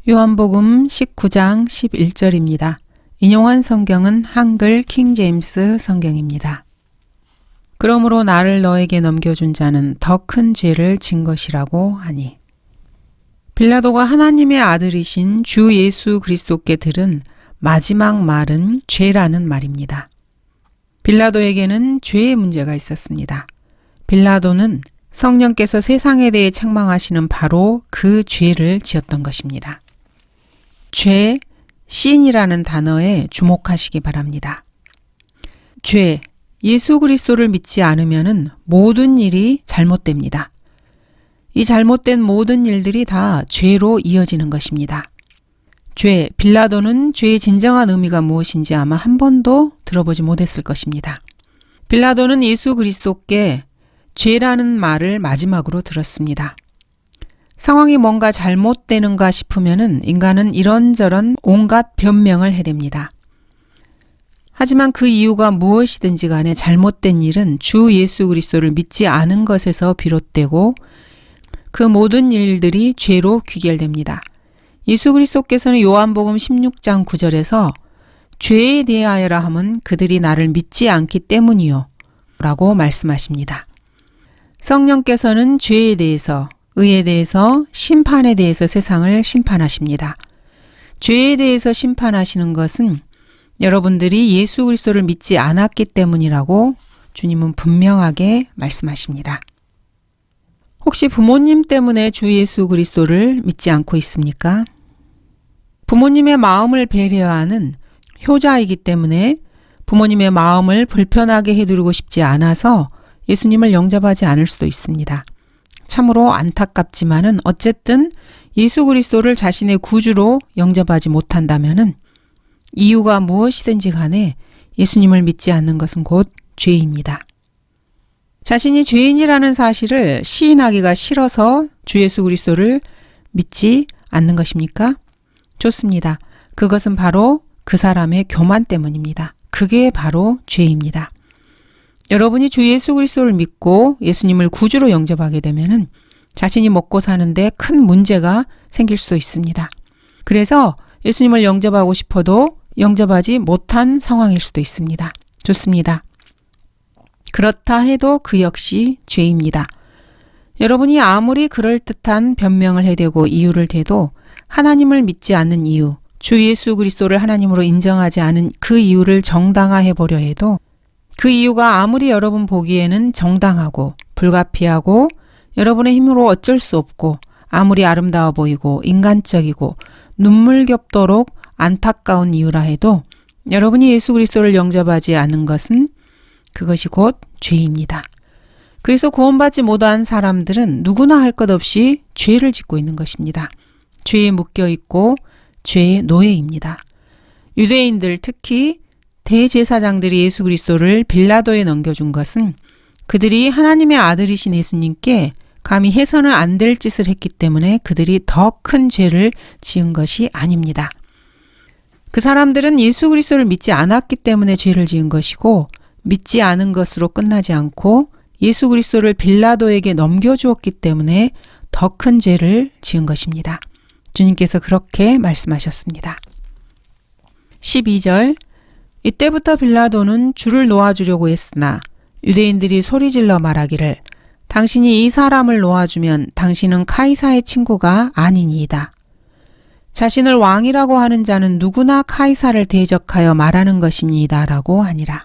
요한복음 19장 11절입니다. 인용한 성경은 한글 킹제임스 성경입니다. 그러므로 나를 너에게 넘겨준 자는 더 큰 죄를 진 것이라고 하니. 빌라도가 하나님의 아들이신 주 예수 그리스도께 들은 마지막 말은 죄라는 말입니다. 빌라도에게는 죄의 문제가 있었습니다. 빌라도는 성령께서 세상에 대해 책망하시는 바로 그 죄를 지었던 것입니다. 죄, 신이라는 단어에 주목하시기 바랍니다. 죄, 예수 그리스도를 믿지 않으면 모든 일이 잘못됩니다. 이 잘못된 모든 일들이 다 죄로 이어지는 것입니다. 죄, 빌라도는 죄의 진정한 의미가 무엇인지 아마 한 번도 들어보지 못했을 것입니다. 빌라도는 예수 그리스도께 죄라는 말을 마지막으로 들었습니다. 상황이 뭔가 잘못되는가 싶으면 인간은 이런저런 온갖 변명을 해댑니다. 하지만 그 이유가 무엇이든지 간에 잘못된 일은 주 예수 그리스도를 믿지 않은 것에서 비롯되고 그 모든 일들이 죄로 귀결됩니다. 예수 그리스도께서는 요한복음 16장 9절에서 죄에 대하여라 함은 그들이 나를 믿지 않기 때문이요 라고 말씀하십니다. 성령께서는 죄에 대해서, 의에 대해서, 심판에 대해서 세상을 심판하십니다. 죄에 대해서 심판하시는 것은 여러분들이 예수 그리스도를 믿지 않았기 때문이라고 주님은 분명하게 말씀하십니다. 혹시 부모님 때문에 주 예수 그리스도를 믿지 않고 있습니까? 부모님의 마음을 배려하는 효자이기 때문에 부모님의 마음을 불편하게 해드리고 싶지 않아서 예수님을 영접하지 않을 수도 있습니다. 참으로 안타깝지만은 어쨌든 예수 그리스도를 자신의 구주로 영접하지 못한다면은 이유가 무엇이든지 간에 예수님을 믿지 않는 것은 곧 죄입니다. 자신이 죄인이라는 사실을 시인하기가 싫어서 주 예수 그리스도를 믿지 않는 것입니까? 좋습니다. 그것은 바로 그 사람의 교만 때문입니다. 그게 바로 죄입니다. 여러분이 주 예수 그리스도를 믿고 예수님을 구주로 영접하게 되면은 자신이 먹고 사는데 큰 문제가 생길 수도 있습니다. 그래서 예수님을 영접하고 싶어도 영접하지 못한 상황일 수도 있습니다. 좋습니다. 그렇다 해도 그 역시 죄입니다. 여러분이 아무리 그럴듯한 변명을 해대고 이유를 대도 하나님을 믿지 않는 이유, 주 예수 그리스도를 하나님으로 인정하지 않은 그 이유를 정당화해보려 해도 그 이유가 아무리 여러분 보기에는 정당하고 불가피하고 여러분의 힘으로 어쩔 수 없고 아무리 아름다워 보이고 인간적이고 눈물겹도록 안타까운 이유라 해도 여러분이 예수 그리스도를 영접하지 않은 것은 그것이 곧 죄입니다. 그래서 구원받지 못한 사람들은 누구나 할 것 없이 죄를 짓고 있는 것입니다. 죄에 묶여 있고 죄의 노예입니다. 유대인들 특히 대제사장들이 예수 그리스도를 빌라도에 넘겨준 것은 그들이 하나님의 아들이신 예수님께 감히 해서는 안 될 짓을 했기 때문에 그들이 더 큰 죄를 지은 것이 아닙니다. 그 사람들은 예수 그리스도를 믿지 않았기 때문에 죄를 지은 것이고 믿지 않은 것으로 끝나지 않고 예수 그리스도를 빌라도에게 넘겨주었기 때문에 더 큰 죄를 지은 것입니다. 주님께서 그렇게 말씀하셨습니다. 12절 이때부터 빌라도는 주를 놓아주려고 했으나 유대인들이 소리질러 말하기를 당신이 이 사람을 놓아주면 당신은 카이사의 친구가 아니니이다. 자신을 왕이라고 하는 자는 누구나 카이사를 대적하여 말하는 것이니이다 라고 하니라.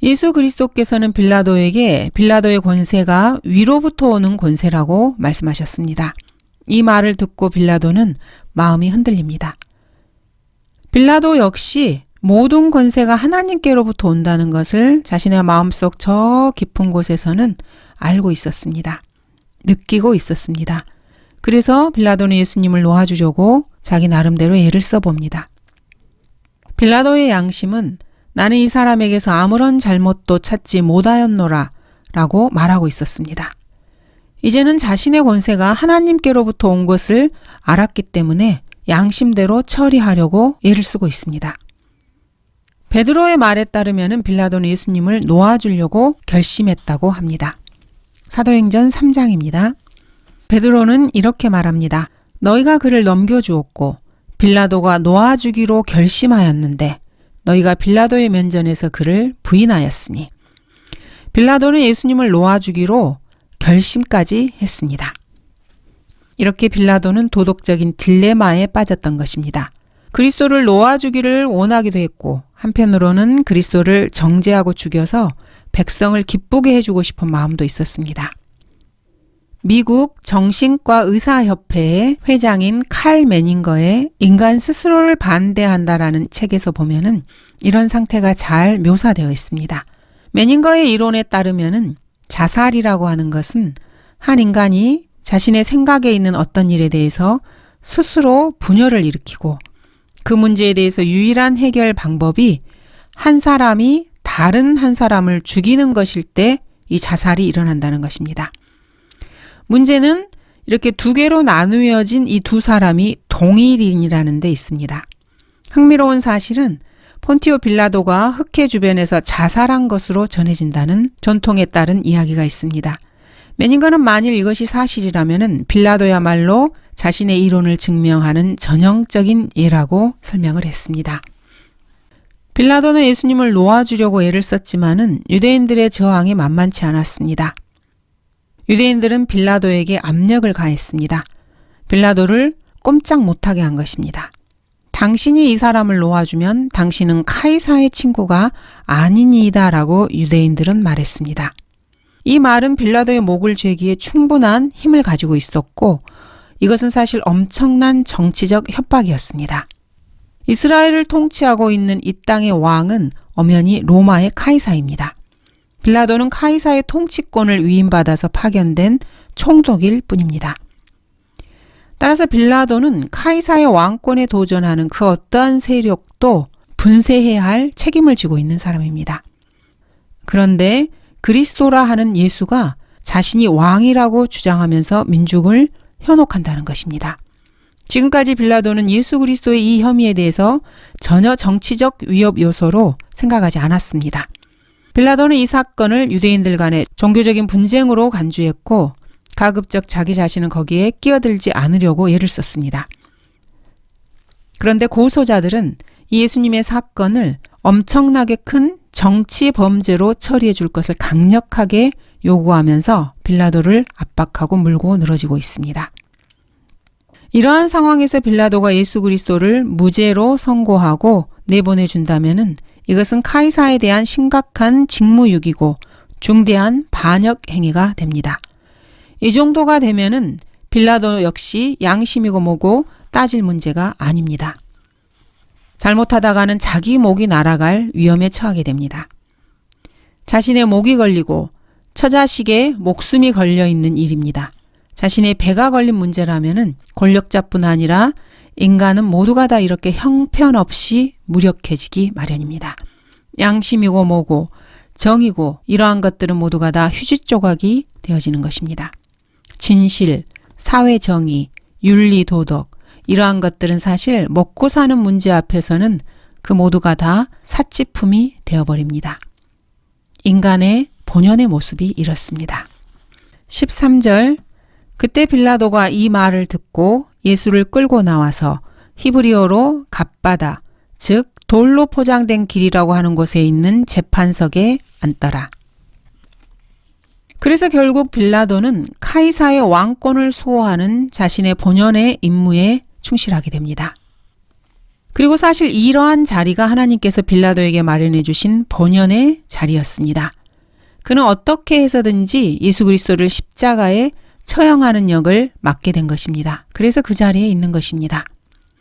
예수 그리스도께서는 빌라도에게 빌라도의 권세가 위로부터 오는 권세라고 말씀하셨습니다. 이 말을 듣고 빌라도는 마음이 흔들립니다. 빌라도 역시 모든 권세가 하나님께로부터 온다는 것을 자신의 마음속 저 깊은 곳에서는 알고 있었습니다. 느끼고 있었습니다. 그래서 빌라도는 예수님을 놓아주려고 자기 나름대로 애를 써봅니다. 빌라도의 양심은 나는 이 사람에게서 아무런 잘못도 찾지 못하였노라 라고 말하고 있었습니다. 이제는 자신의 권세가 하나님께로부터 온 것을 알았기 때문에 양심대로 처리하려고 애를 쓰고 있습니다. 베드로의 말에 따르면 빌라도는 예수님을 놓아주려고 결심했다고 합니다. 사도행전 3장입니다. 베드로는 이렇게 말합니다. 너희가 그를 넘겨주었고 빌라도가 놓아주기로 결심하였는데 너희가 빌라도의 면전에서 그를 부인하였으니 빌라도는 예수님을 놓아주기로 결심까지 했습니다. 이렇게 빌라도는 도덕적인 딜레마에 빠졌던 것입니다. 그리스도를 놓아주기를 원하기도 했고 한편으로는 그리스도를 정죄하고 죽여서 백성을 기쁘게 해주고 싶은 마음도 있었습니다. 미국 정신과 의사협회의 회장인 칼 매닝거의 인간 스스로를 반대한다라는 책에서 보면은 이런 상태가 잘 묘사되어 있습니다. 매닝거의 이론에 따르면은 자살이라고 하는 것은 한 인간이 자신의 생각에 있는 어떤 일에 대해서 스스로 분열을 일으키고 그 문제에 대해서 유일한 해결 방법이 한 사람이 다른 한 사람을 죽이는 것일 때 이 자살이 일어난다는 것입니다. 문제는 이렇게 두 개로 나누어진 이 두 사람이 동일인이라는 데 있습니다. 흥미로운 사실은 폰티오 빌라도가 흑해 주변에서 자살한 것으로 전해진다는 전통에 따른 이야기가 있습니다. 매닝거는 만일 이것이 사실이라면 빌라도야말로 자신의 이론을 증명하는 전형적인 예라고 설명을 했습니다. 빌라도는 예수님을 놓아주려고 애를 썼지만은 유대인들의 저항이 만만치 않았습니다. 유대인들은 빌라도에게 압력을 가했습니다. 빌라도를 꼼짝 못하게 한 것입니다. 당신이 이 사람을 놓아주면 당신은 카이사의 친구가 아니니이다 라고 유대인들은 말했습니다. 이 말은 빌라도의 목을 죄기에 충분한 힘을 가지고 있었고 이것은 사실 엄청난 정치적 협박이었습니다. 이스라엘을 통치하고 있는 이 땅의 왕은 엄연히 로마의 카이사입니다. 빌라도는 카이사의 통치권을 위임받아서 파견된 총독일 뿐입니다. 따라서 빌라도는 카이사의 왕권에 도전하는 그 어떠한 세력도 분쇄해야 할 책임을 지고 있는 사람입니다. 그런데 그리스도라 하는 예수가 자신이 왕이라고 주장하면서 민중을 현혹한다는 것입니다. 지금까지 빌라도는 예수 그리스도의 이 혐의에 대해서 전혀 정치적 위협 요소로 생각하지 않았습니다. 빌라도는 이 사건을 유대인들 간의 종교적인 분쟁으로 간주했고 가급적 자기 자신은 거기에 끼어들지 않으려고 애를 썼습니다. 그런데 고소자들은 이 예수님의 사건을 엄청나게 큰 정치 범죄로 처리해 줄 것을 강력하게 요구하면서 빌라도를 압박하고 물고 늘어지고 있습니다. 이러한 상황에서 빌라도가 예수 그리스도를 무죄로 선고하고 내보내준다면은 이것은 카이사에 대한 심각한 직무유기고 중대한 반역 행위가 됩니다. 이 정도가 되면은 빌라도 역시 양심이고 뭐고 따질 문제가 아닙니다. 잘못하다가는 자기 목이 날아갈 위험에 처하게 됩니다. 자신의 목이 걸리고 처자식의 목숨이 걸려 있는 일입니다. 자신의 배가 걸린 문제라면은 권력자뿐 아니라 인간은 모두가 다 이렇게 형편없이 무력해지기 마련입니다. 양심이고 뭐고 정이고 이러한 것들은 모두가 다 휴지 조각이 되어지는 것입니다. 진실, 사회정의, 윤리, 도덕 이러한 것들은 사실 먹고 사는 문제 앞에서는 그 모두가 다 사치품이 되어버립니다. 인간의 본연의 모습이 이렇습니다. 13절 그때 빌라도가 이 말을 듣고 예수를 끌고 나와서 히브리어로 갓바다, 즉 돌로 포장된 길이라고 하는 곳에 있는 재판석에 앉더라. 그래서 결국 빌라도는 카이사의 왕권을 수호하는 자신의 본연의 임무에 충실하게 됩니다. 그리고 사실 이러한 자리가 하나님께서 빌라도에게 마련해 주신 본연의 자리였습니다. 그는 어떻게 해서든지 예수 그리스도를 십자가에 처형하는 역을 맡게 된 것입니다. 그래서 그 자리에 있는 것입니다.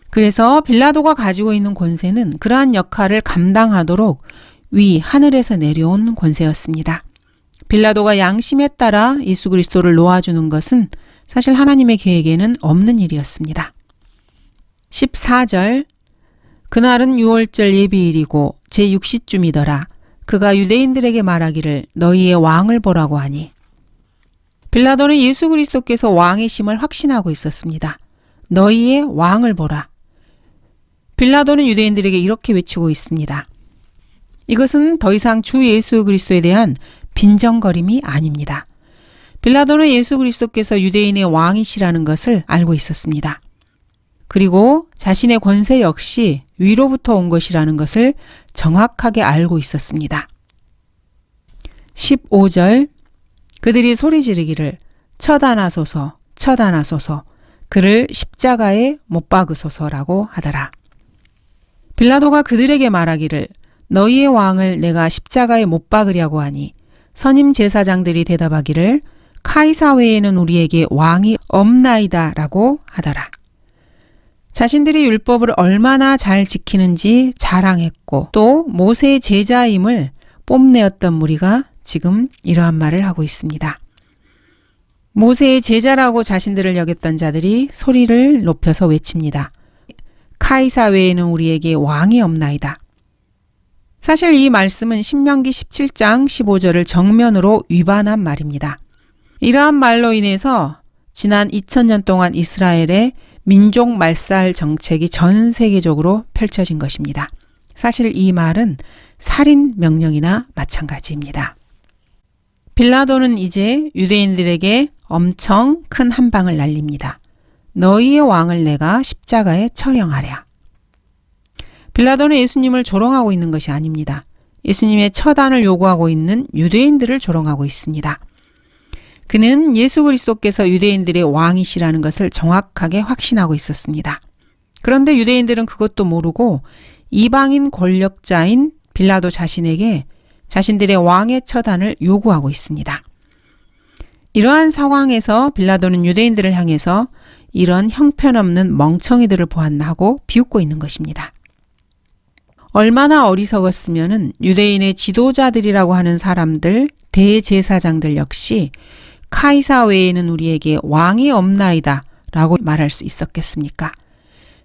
그래서 빌라도가 가지고 있는 권세는 그러한 역할을 감당하도록 위 하늘에서 내려온 권세였습니다. 빌라도가 양심에 따라 예수 그리스도를 놓아주는 것은 사실 하나님의 계획에는 없는 일이었습니다. 14절 그날은 6월절 예비일이고 제6시쯤이더라. 그가 유대인들에게 말하기를 너희의 왕을 보라고 하니 빌라도는 예수 그리스도께서 왕이심을 확신하고 있었습니다. 너희의 왕을 보라. 빌라도는 유대인들에게 이렇게 외치고 있습니다. 이것은 더 이상 주 예수 그리스도에 대한 빈정거림이 아닙니다. 빌라도는 예수 그리스도께서 유대인의 왕이시라는 것을 알고 있었습니다. 그리고 자신의 권세 역시 위로부터 온 것이라는 것을 정확하게 알고 있었습니다. 15절 그들이 소리 지르기를 처단하소서 처단하소서 그를 십자가에 못 박으소서라고 하더라. 빌라도가 그들에게 말하기를 너희의 왕을 내가 십자가에 못 박으려고 하니 선임 제사장들이 대답하기를 카이사 외에는 우리에게 왕이 없나이다 라고 하더라. 자신들이 율법을 얼마나 잘 지키는지 자랑했고 또 모세의 제자임을 뽐내었던 무리가 지금 이러한 말을 하고 있습니다. 모세의 제자라고 자신들을 여겼던 자들이 소리를 높여서 외칩니다. 카이사 외에는 우리에게 왕이 없나이다. 사실 이 말씀은 신명기 17장 15절을 정면으로 위반한 말입니다. 이러한 말로 인해서 지난 2000년 동안 이스라엘의 민족 말살 정책이 전 세계적으로 펼쳐진 것입니다. 사실 이 말은 살인 명령이나 마찬가지입니다. 빌라도는 이제 유대인들에게 엄청 큰 한 방을 날립니다. 너희의 왕을 내가 십자가에 처형하랴. 빌라도는 예수님을 조롱하고 있는 것이 아닙니다. 예수님의 처단을 요구하고 있는 유대인들을 조롱하고 있습니다. 그는 예수 그리스도께서 유대인들의 왕이시라는 것을 정확하게 확신하고 있었습니다. 그런데 유대인들은 그것도 모르고 이방인 권력자인 빌라도 자신에게 자신들의 왕의 처단을 요구하고 있습니다. 이러한 상황에서 빌라도는 유대인들을 향해서 이런 형편없는 멍청이들을 보았나 하고 비웃고 있는 것입니다. 얼마나 어리석었으면은 유대인의 지도자들이라고 하는 사람들, 대제사장들 역시 카이사 외에는 우리에게 왕이 없나이다 라고 말할 수 있었겠습니까?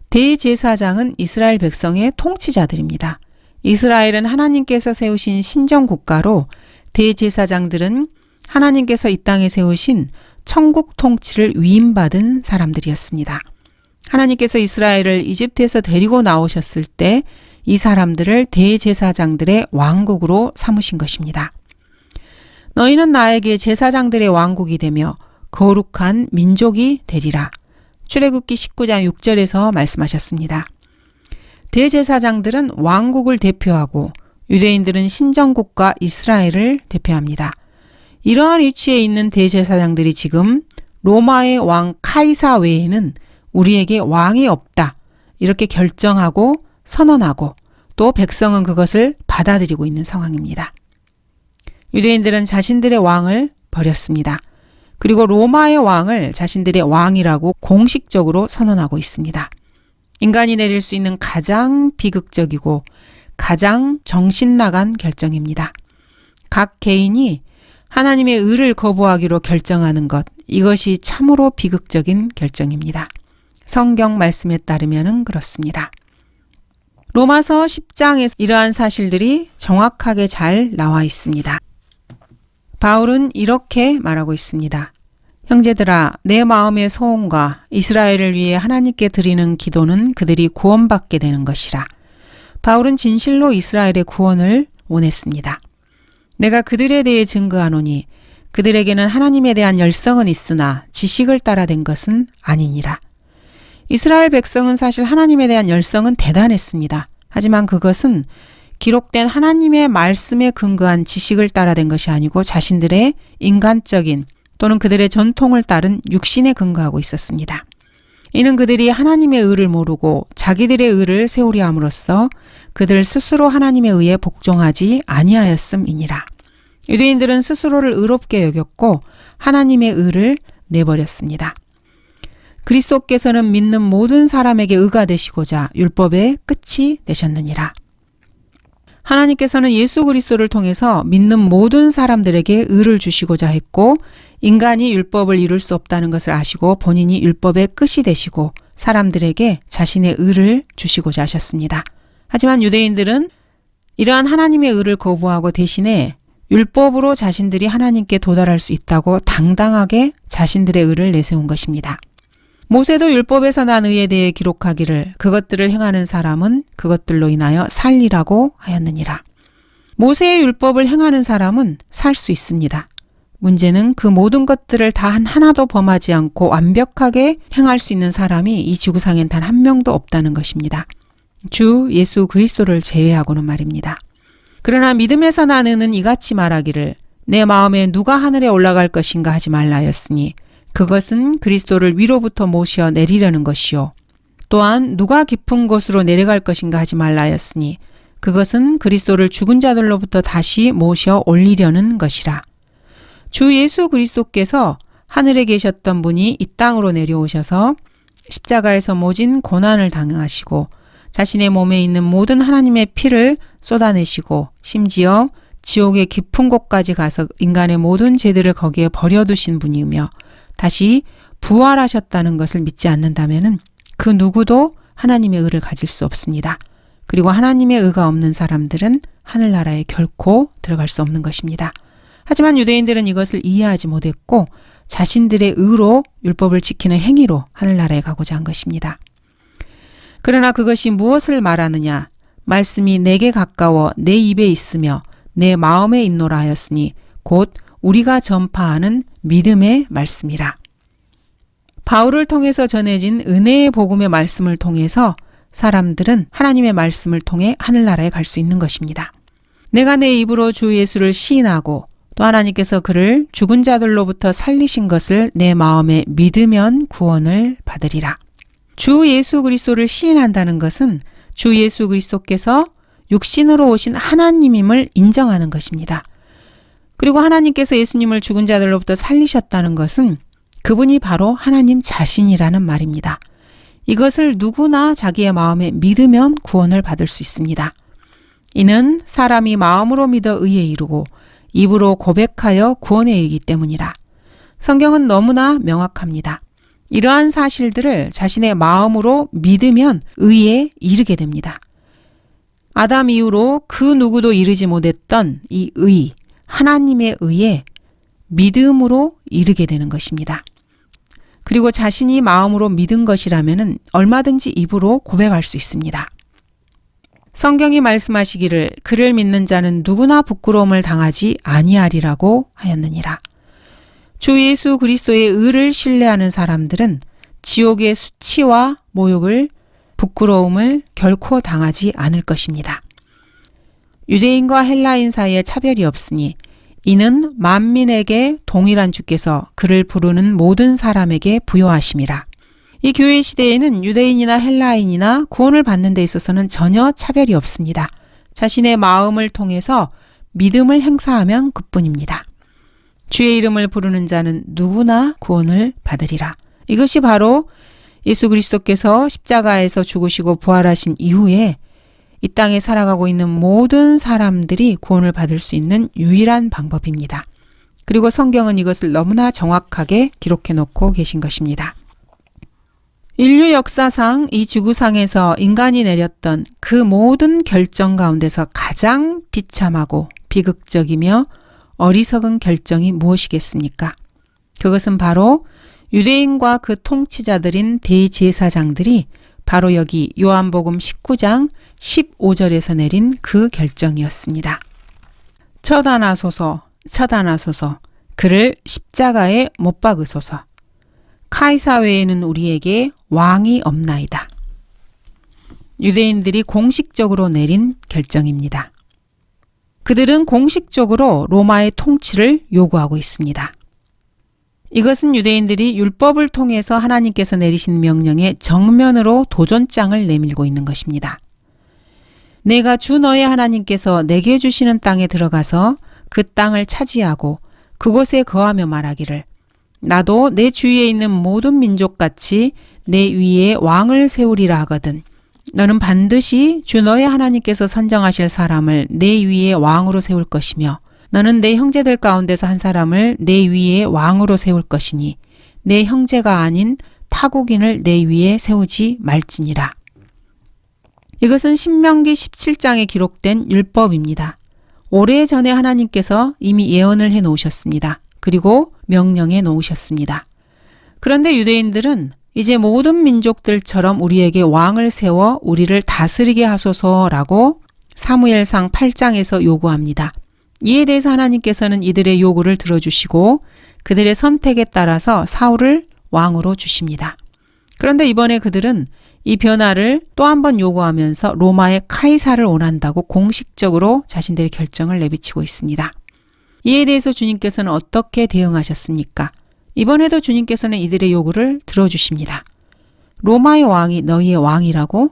대제사장은 이스라엘 백성의 통치자들입니다. 이스라엘은 하나님께서 세우신 신정국가로 대제사장들은 하나님께서 이 땅에 세우신 천국 통치를 위임받은 사람들이었습니다. 하나님께서 이스라엘을 이집트에서 데리고 나오셨을 때 이 사람들을 대제사장들의 왕국으로 삼으신 것입니다. 너희는 나에게 제사장들의 왕국이 되며 거룩한 민족이 되리라. 출애굽기 19장 6절에서 말씀하셨습니다. 대제사장들은 왕국을 대표하고 유대인들은 신정국가 이스라엘을 대표합니다. 이러한 위치에 있는 대제사장들이 지금 로마의 왕 카이사 외에는 우리에게 왕이 없다. 이렇게 결정하고 선언하고 또 백성은 그것을 받아들이고 있는 상황입니다. 유대인들은 자신들의 왕을 버렸습니다. 그리고 로마의 왕을 자신들의 왕이라고 공식적으로 선언하고 있습니다. 인간이 내릴 수 있는 가장 비극적이고 가장 정신 나간 결정입니다. 각 개인이 하나님의 의를 거부하기로 결정하는 것, 이것이 참으로 비극적인 결정입니다. 성경 말씀에 따르면 그렇습니다. 로마서 10장에서 이러한 사실들이 정확하게 잘 나와 있습니다. 바울은 이렇게 말하고 있습니다. 형제들아, 내 마음의 소원과 이스라엘을 위해 하나님께 드리는 기도는 그들이 구원받게 되는 것이라. 바울은 진실로 이스라엘의 구원을 원했습니다. 내가 그들에 대해 증거하노니 그들에게는 하나님에 대한 열성은 있으나 지식을 따라 된 것은 아니니라. 이스라엘 백성은 사실 하나님에 대한 열성은 대단했습니다. 하지만 그것은 기록된 하나님의 말씀에 근거한 지식을 따라 된 것이 아니고 자신들의 인간적인 또는 그들의 전통을 따른 육신에 근거하고 있었습니다. 이는 그들이 하나님의 의를 모르고 자기들의 의를 세우려 함으로써 그들 스스로 하나님에 의해 복종하지 아니하였음이니라. 유대인들은 스스로를 의롭게 여겼고 하나님의 의를 내버렸습니다. 그리스도께서는 믿는 모든 사람에게 의가 되시고자 율법의 끝이 되셨느니라. 하나님께서는 예수 그리스도를 통해서 믿는 모든 사람들에게 의를 주시고자 했고 인간이 율법을 이룰 수 없다는 것을 아시고 본인이 율법의 끝이 되시고 사람들에게 자신의 의를 주시고자 하셨습니다. 하지만 유대인들은 이러한 하나님의 의를 거부하고 대신에 율법으로 자신들이 하나님께 도달할 수 있다고 당당하게 자신들의 의를 내세운 것입니다. 모세도 율법에서 난 의에 대해 기록하기를 그것들을 행하는 사람은 그것들로 인하여 살리라고 하였느니라. 모세의 율법을 행하는 사람은 살 수 있습니다. 문제는 그 모든 것들을 다 하나도 범하지 않고 완벽하게 행할 수 있는 사람이 이 지구상엔 단 한 명도 없다는 것입니다. 주 예수 그리스도를 제외하고는 말입니다. 그러나 믿음에서 나는 이같이 말하기를 내 마음에 누가 하늘에 올라갈 것인가 하지 말라였으니 그것은 그리스도를 위로부터 모셔 내리려는 것이요. 또한 누가 깊은 곳으로 내려갈 것인가 하지 말라였으니 그것은 그리스도를 죽은 자들로부터 다시 모셔 올리려는 것이라. 주 예수 그리스도께서 하늘에 계셨던 분이 이 땅으로 내려오셔서 십자가에서 모진 고난을 당하시고 자신의 몸에 있는 모든 하나님의 피를 쏟아내시고 심지어 지옥의 깊은 곳까지 가서 인간의 모든 죄들을 거기에 버려두신 분이며 다시 부활하셨다는 것을 믿지 않는다면 그 누구도 하나님의 의를 가질 수 없습니다. 그리고 하나님의 의가 없는 사람들은 하늘나라에 결코 들어갈 수 없는 것입니다. 하지만 유대인들은 이것을 이해하지 못했고 자신들의 의로 율법을 지키는 행위로 하늘나라에 가고자 한 것입니다. 그러나 그것이 무엇을 말하느냐? 말씀이 내게 가까워 내 입에 있으며 내 마음에 있노라 하였으니 곧 우리가 전파하는 믿음의 말씀이라. 바울을 통해서 전해진 은혜의 복음의 말씀을 통해서 사람들은 하나님의 말씀을 통해 하늘나라에 갈 수 있는 것입니다. 내가 내 입으로 주 예수를 시인하고 또 하나님께서 그를 죽은 자들로부터 살리신 것을 내 마음에 믿으면 구원을 받으리라. 주 예수 그리스도를 시인한다는 것은 주 예수 그리스도께서 육신으로 오신 하나님임을 인정하는 것입니다. 그리고 하나님께서 예수님을 죽은 자들로부터 살리셨다는 것은 그분이 바로 하나님 자신이라는 말입니다. 이것을 누구나 자기의 마음에 믿으면 구원을 받을 수 있습니다. 이는 사람이 마음으로 믿어 의에 이르고 입으로 고백하여 구원에 이르기 때문이라. 성경은 너무나 명확합니다. 이러한 사실들을 자신의 마음으로 믿으면 의에 이르게 됩니다. 아담 이후로 그 누구도 이르지 못했던 이 의, 하나님의 의에 믿음으로 이르게 되는 것입니다. 그리고 자신이 마음으로 믿은 것이라면 얼마든지 입으로 고백할 수 있습니다. 성경이 말씀하시기를 그를 믿는 자는 누구나 부끄러움을 당하지 아니하리라고 하였느니라. 주 예수 그리스도의 의를 신뢰하는 사람들은 지옥의 수치와 모욕을, 부끄러움을 결코 당하지 않을 것입니다. 유대인과 헬라인 사이에 차별이 없으니 이는 만민에게 동일한 주께서 그를 부르는 모든 사람에게 부여하심이라. 이 교회 시대에는 유대인이나 헬라인이나 구원을 받는 데 있어서는 전혀 차별이 없습니다. 자신의 마음을 통해서 믿음을 행사하면 그뿐입니다. 주의 이름을 부르는 자는 누구나 구원을 받으리라. 이것이 바로 예수 그리스도께서 십자가에서 죽으시고 부활하신 이후에 이 땅에 살아가고 있는 모든 사람들이 구원을 받을 수 있는 유일한 방법입니다. 그리고 성경은 이것을 너무나 정확하게 기록해 놓고 계신 것입니다. 인류 역사상 이 지구상에서 인간이 내렸던 그 모든 결정 가운데서 가장 비참하고 비극적이며 어리석은 결정이 무엇이겠습니까? 그것은 바로 유대인과 그 통치자들인 대제사장들이 바로 여기 요한복음 19장 15절에서 내린 그 결정이었습니다. 처단하소서, 처단하소서, 그를 십자가에 못 박으소서. 카이사 외에는 우리에게 왕이 없나이다. 유대인들이 공식적으로 내린 결정입니다. 그들은 공식적으로 로마의 통치를 요구하고 있습니다. 이것은 유대인들이 율법을 통해서 하나님께서 내리신 명령에 정면으로 도전장을 내밀고 있는 것입니다. 내가 주 너의 하나님께서 내게 주시는 땅에 들어가서 그 땅을 차지하고 그곳에 거하며 말하기를 나도 내 주위에 있는 모든 민족같이 내 위에 왕을 세우리라 하거든. 너는 반드시 주 너의 하나님께서 선정하실 사람을 내 위에 왕으로 세울 것이며 너는 내 형제들 가운데서 한 사람을 내 위에 왕으로 세울 것이니 내 형제가 아닌 타국인을 내 위에 세우지 말지니라. 이것은 신명기 17장에 기록된 율법입니다. 오래전에 하나님께서 이미 예언을 해 놓으셨습니다. 그리고 명령해 놓으셨습니다. 그런데 유대인들은 이제 모든 민족들처럼 우리에게 왕을 세워 우리를 다스리게 하소서라고 사무엘상 8장에서 요구합니다. 이에 대해서 하나님께서는 이들의 요구를 들어주시고 그들의 선택에 따라서 사울을 왕으로 주십니다. 그런데 이번에 그들은 이 변화를 또 한 번 요구하면서 로마의 카이사를 원한다고 공식적으로 자신들의 결정을 내비치고 있습니다. 이에 대해서 주님께서는 어떻게 대응하셨습니까? 이번에도 주님께서는 이들의 요구를 들어주십니다. 로마의 왕이 너희의 왕이라고?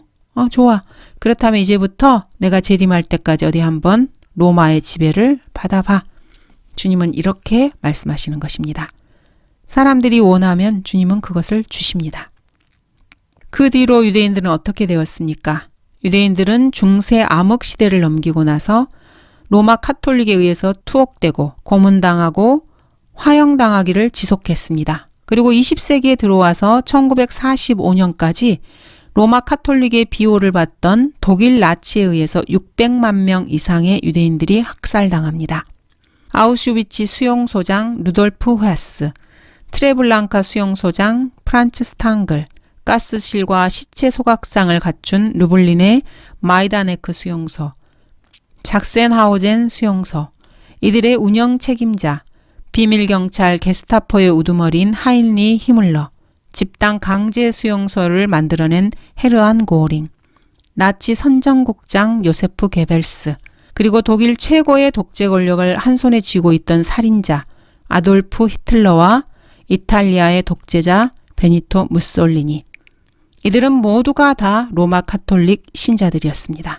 좋아. 그렇다면 이제부터 내가 재림할 때까지 어디 한번 로마의 지배를 받아봐. 주님은 이렇게 말씀하시는 것입니다. 사람들이 원하면 주님은 그것을 주십니다. 그 뒤로 유대인들은 어떻게 되었습니까? 유대인들은 중세 암흑 시대를 넘기고 나서 로마 카톨릭에 의해서 투옥되고 고문당하고 화형당하기를 지속했습니다. 그리고 20세기에 들어와서 1945년까지 로마 카톨릭의 비호를 받던 독일 나치에 의해서 600만 명 이상의 유대인들이 학살당합니다. 아우슈비츠 수용소장 루돌프 헤스, 트레블랑카 수용소장 프란츠 스탕글, 가스실과 시체 소각상을 갖춘 르블린의 마이다네크 수용소, 작센하우젠 수용소, 이들의 운영 책임자, 비밀경찰 게스타포의 우두머리인 하인리 히물러, 집단 강제 수용소를 만들어낸 헤르안 고링, 나치 선정국장 요세프 게벨스, 그리고 독일 최고의 독재 권력을 한 손에 쥐고 있던 살인자 아돌프 히틀러와 이탈리아의 독재자 베니토 무솔리니. 이들은 모두가 다 로마 카톨릭 신자들이었습니다.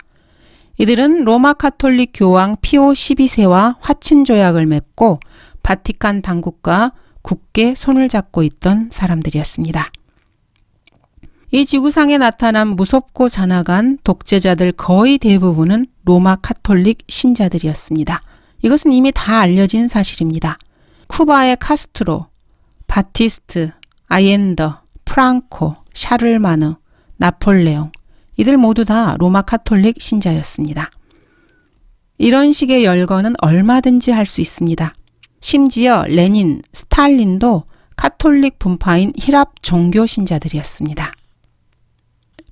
이들은 로마 카톨릭 교황 피오 12세와 화친 조약을 맺고 바티칸 당국과 굳게 손을 잡고 있던 사람들이었습니다. 이 지구상에 나타난 무섭고 잔악한 독재자들 거의 대부분은 로마 카톨릭 신자들이었습니다. 이것은 이미 다 알려진 사실입니다. 쿠바의 카스트로, 바티스트, 아옌더, 프랑코, 샤를마느, 나폴레옹, 이들 모두 다 로마 카톨릭 신자였습니다. 이런 식의 열거는 얼마든지 할 수 있습니다. 심지어 레닌, 스탈린도 카톨릭 분파인 힐압 종교 신자들이었습니다.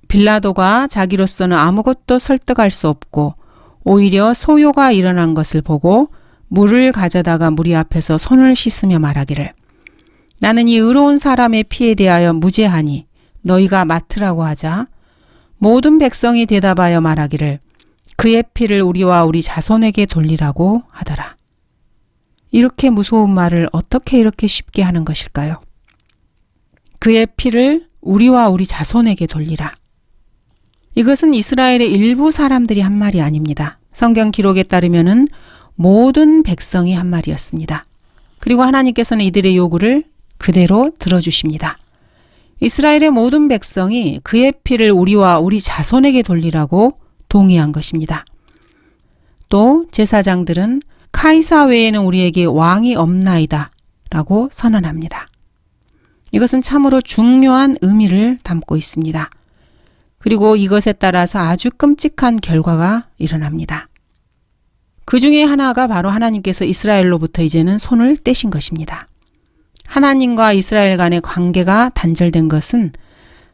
빌라도가 자기로서는 아무것도 설득할 수 없고 오히려 소요가 일어난 것을 보고 물을 가져다가 무리 앞에서 손을 씻으며 말하기를, 나는 이 의로운 사람의 피에 대하여 무죄하니 너희가 맡으라고 하자 모든 백성이 대답하여 말하기를, 그의 피를 우리와 우리 자손에게 돌리라고 하더라. 이렇게 무서운 말을 어떻게 이렇게 쉽게 하는 것일까요? 그의 피를 우리와 우리 자손에게 돌리라. 이것은 이스라엘의 일부 사람들이 한 말이 아닙니다. 성경 기록에 따르면은 모든 백성이 한 말이었습니다. 그리고 하나님께서는 이들의 요구를 그대로 들어주십니다. 이스라엘의 모든 백성이 그의 피를 우리와 우리 자손에게 돌리라고 동의한 것입니다. 또 제사장들은 카이사 외에는 우리에게 왕이 없나이다 라고 선언합니다. 이것은 참으로 중요한 의미를 담고 있습니다. 그리고 이것에 따라서 아주 끔찍한 결과가 일어납니다. 그 중에 하나가 바로 하나님께서 이스라엘로부터 이제는 손을 떼신 것입니다. 하나님과 이스라엘 간의 관계가 단절된 것은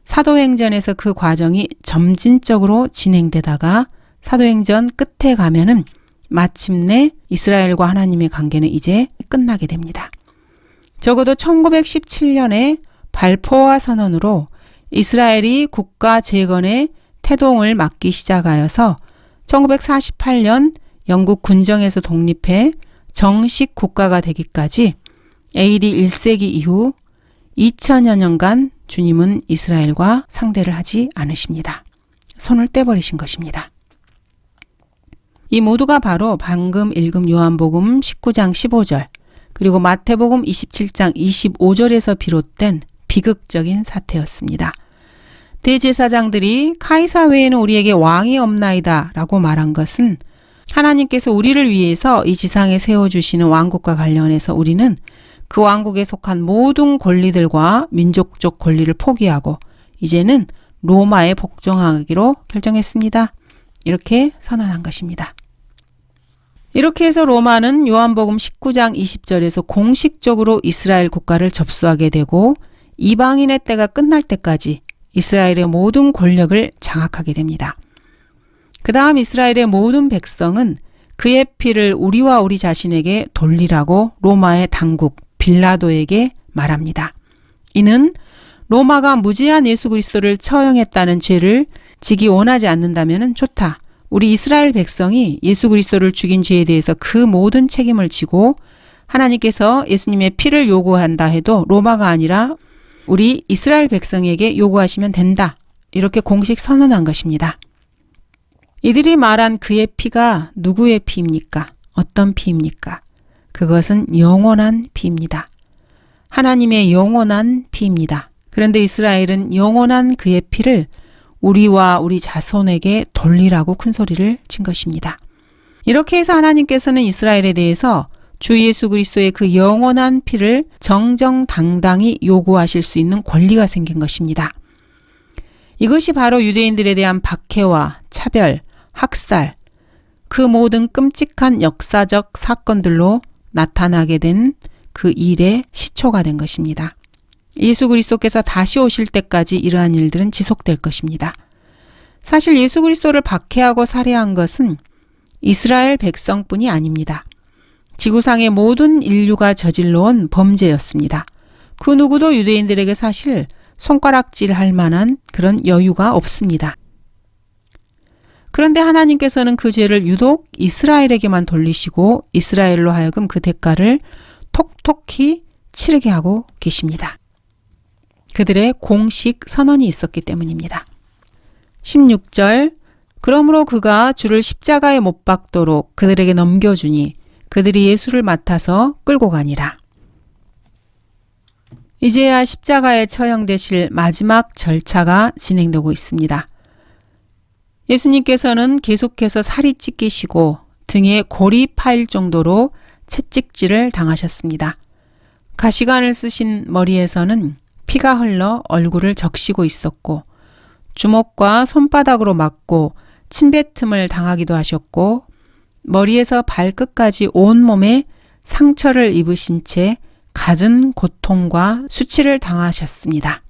사도행전에서 그 과정이 점진적으로 진행되다가 사도행전 끝에 가면은 마침내 이스라엘과 하나님의 관계는 이제 끝나게 됩니다. 적어도 1917년에 발포와 선언으로 이스라엘이 국가 재건의 태동을 막기 시작하여서 1948년 영국 군정에서 독립해 정식 국가가 되기까지 AD 1세기 이후 2000여 년간 주님은 이스라엘과 상대를 하지 않으십니다. 손을 떼버리신 것입니다. 이 모두가 바로 방금 읽은 요한복음 19장 15절 그리고 마태복음 27장 25절에서 비롯된 비극적인 사태였습니다. 대제사장들이 카이사 외에는 우리에게 왕이 없나이다 라고 말한 것은 하나님께서 우리를 위해서 이 지상에 세워주시는 왕국과 관련해서 우리는 그 왕국에 속한 모든 권리들과 민족적 권리를 포기하고 이제는 로마에 복종하기로 결정했습니다. 이렇게 선언한 것입니다. 이렇게 해서 로마는 요한복음 19장 20절에서 공식적으로 이스라엘 국가를 접수하게 되고 이방인의 때가 끝날 때까지 이스라엘의 모든 권력을 장악하게 됩니다. 그 다음 이스라엘의 모든 백성은 그의 피를 우리와 우리 자신에게 돌리라고 로마의 당국 빌라도에게 말합니다. 이는 로마가 무죄한 예수 그리스도를 처형했다는 죄를 지기 원하지 않는다면 좋다. 우리 이스라엘 백성이 예수 그리스도를 죽인 죄에 대해서 그 모든 책임을 지고 하나님께서 예수님의 피를 요구한다 해도 로마가 아니라 우리 이스라엘 백성에게 요구하시면 된다. 이렇게 공식 선언한 것입니다. 이들이 말한 그의 피가 누구의 피입니까? 어떤 피입니까? 그것은 영원한 피입니다. 하나님의 영원한 피입니다. 그런데 이스라엘은 영원한 그의 피를 우리와 우리 자손에게 돌리라고 큰 소리를 친 것입니다. 이렇게 해서 하나님께서는 이스라엘에 대해서 주 예수 그리스도의 그 영원한 피를 정정당당히 요구하실 수 있는 권리가 생긴 것입니다. 이것이 바로 유대인들에 대한 박해와 차별, 학살, 그 모든 끔찍한 역사적 사건들로 나타나게 된 그 일의 시초가 된 것입니다. 예수 그리스도께서 다시 오실 때까지 이러한 일들은 지속될 것입니다. 사실 예수 그리스도를 박해하고 살해한 것은 이스라엘 백성뿐이 아닙니다. 지구상의 모든 인류가 저질러온 범죄였습니다. 그 누구도 유대인들에게 사실 손가락질할 만한 그런 여유가 없습니다. 그런데 하나님께서는 그 죄를 유독 이스라엘에게만 돌리시고 이스라엘로 하여금 그 대가를 톡톡히 치르게 하고 계십니다. 그들의 공식 선언이 있었기 때문입니다. 16절 그러므로 그가 주를 십자가에 못 박도록 그들에게 넘겨주니 그들이 예수를 맡아서 끌고 가니라. 이제야 십자가에 처형되실 마지막 절차가 진행되고 있습니다. 예수님께서는 계속해서 살이 찢기시고 등에 골이 파일 정도로 채찍질을 당하셨습니다. 가시관을 쓰신 머리에서는 피가 흘러 얼굴을 적시고 있었고 주먹과 손바닥으로 맞고 침뱉음을 당하기도 하셨고 머리에서 발끝까지 온몸에 상처를 입으신 채 갖은 고통과 수치를 당하셨습니다.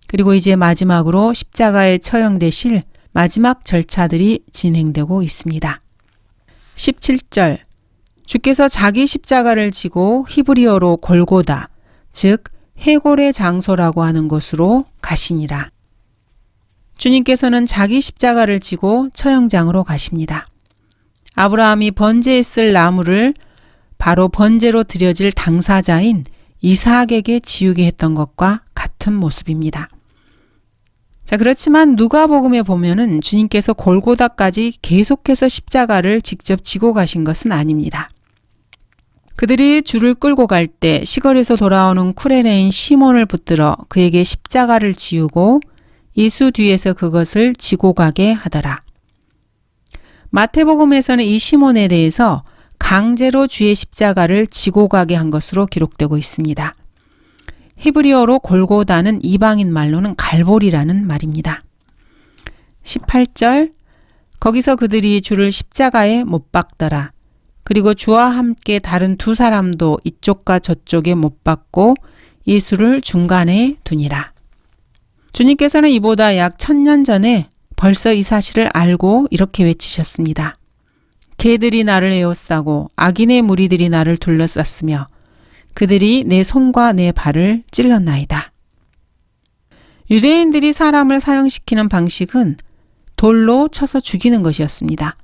그리고 이제 마지막으로 십자가에 처형되실 마지막 절차들이 진행되고 있습니다. 17절 주께서 자기 십자가를 지고 히브리어로 골고다, 즉 해골의 장소라고 하는 곳으로 가시니라. 주님께서는 자기 십자가를 지고 처형장으로 가십니다. 아브라함이 번제했을 나무를 바로 번제로 드려질 당사자인 이삭에게 지우게 했던 것과 같은 모습입니다. 자, 그렇지만 누가복음에 보면은 주님께서 골고다까지 계속해서 십자가를 직접 지고 가신 것은 아닙니다. 그들이 주를 끌고 갈 때 시골에서 돌아오는 쿠레네인 시몬을 붙들어 그에게 십자가를 지우고 예수 뒤에서 그것을 지고 가게 하더라. 마태복음에서는 이 시몬에 대해서 강제로 주의 십자가를 지고 가게 한 것으로 기록되고 있습니다. 히브리어로 골고다는 이방인 말로는 갈보리라는 말입니다. 18절 거기서 그들이 주를 십자가에 못 박더라. 그리고 주와 함께 다른 두 사람도 이쪽과 저쪽에 못 박고 예수를 중간에 두니라. 주님께서는 이보다 약 1000년 전에 벌써 이 사실을 알고 이렇게 외치셨습니다. 개들이 나를 에워싸고 악인의 무리들이 나를 둘러쌌으며 그들이 내 손과 내 발을 찔렀나이다. 유대인들이 사람을 사형시키는 방식은 돌로 쳐서 죽이는 것이었습니다.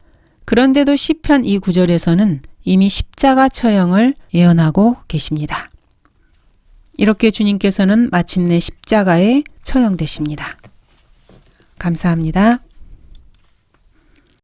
그런데도 시편 이 구절에서는 이미 십자가 처형을 예언하고 계십니다. 이렇게 주님께서는 마침내 십자가에 처형되십니다. 감사합니다.